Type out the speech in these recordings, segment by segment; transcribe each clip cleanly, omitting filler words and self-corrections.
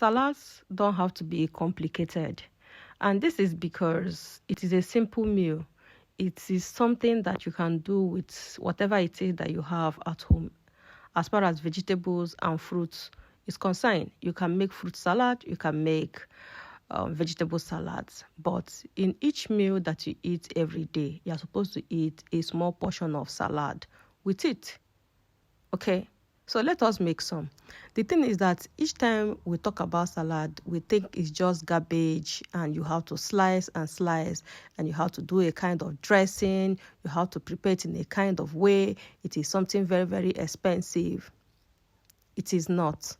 salads don't have to be complicated. And this is because it is a simple meal. It is something that you can do with whatever it is that you have at home. As far as vegetables and fruits is concerned, you can make fruit salad, you can make vegetable salads. But in each meal that you eat every day, you're supposed to eat a small portion of salad with it. Okay, so let us make some. The thing is that each time we talk about salad, we think it's just garbage and you have to slice and slice and you have to do a kind of dressing, you have to prepare it in a kind of way. It is something very, very expensive. It is not.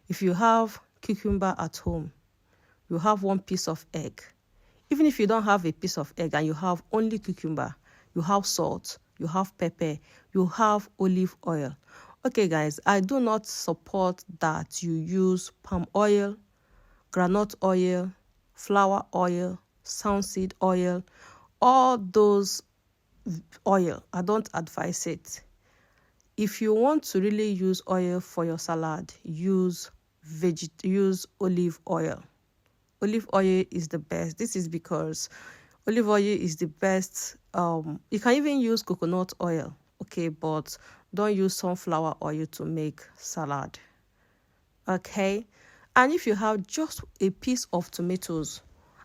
If you have cucumber at home, you have one piece of egg. Even if you don't have a piece of egg and you have only cucumber, you have salt, you have pepper, you have olive oil. Okay, guys, I do not support that you use palm oil, groundnut oil, flower oil, sunseed oil, all those oil. I don't advise it. If you want to really use oil for your salad, use olive oil. Olive oil is the best. This is because olive oil is the best. You can even use coconut oil, okay, but don't use sunflower oil to make salad. Okay, and if you have just a piece of tomatoes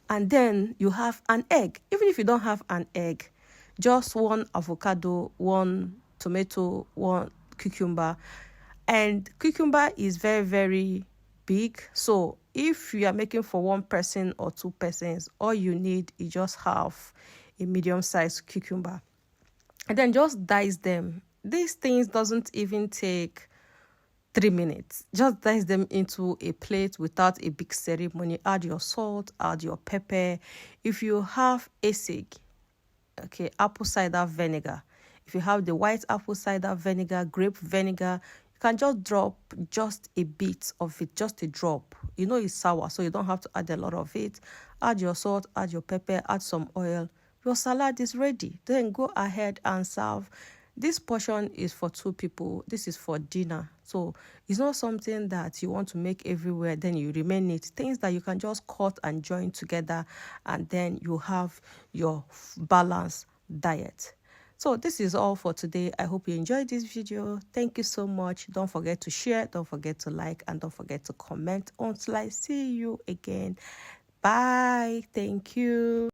and then you have an egg, even if you don't have an egg, just one avocado, one tomato, one cucumber, and cucumber is very, very big. So if you are making for one person or two persons, all you need is just have a medium-sized cucumber and then just dice them. These things doesn't even take 3 minutes. Just dice them into a plate without a big ceremony. Add your salt, add your pepper. If you have essig, okay, apple cider vinegar. If you have the white apple cider vinegar, grape vinegar, you can just drop just a bit of it, just a drop. You know it's sour, so you don't have to add a lot of it. Add your salt, add your pepper, add some oil. Your salad is ready. Then go ahead and serve. This portion is for 2 people. This is for dinner. So it's not something that you want to make everywhere, then you remain it. Things that you can just cut and join together, and then you have your balanced diet. So this is all for today. I hope you enjoyed this video. Thank you so much. Don't forget to share, don't forget to like, and don't forget to comment. Until I see you again. Bye. Thank you.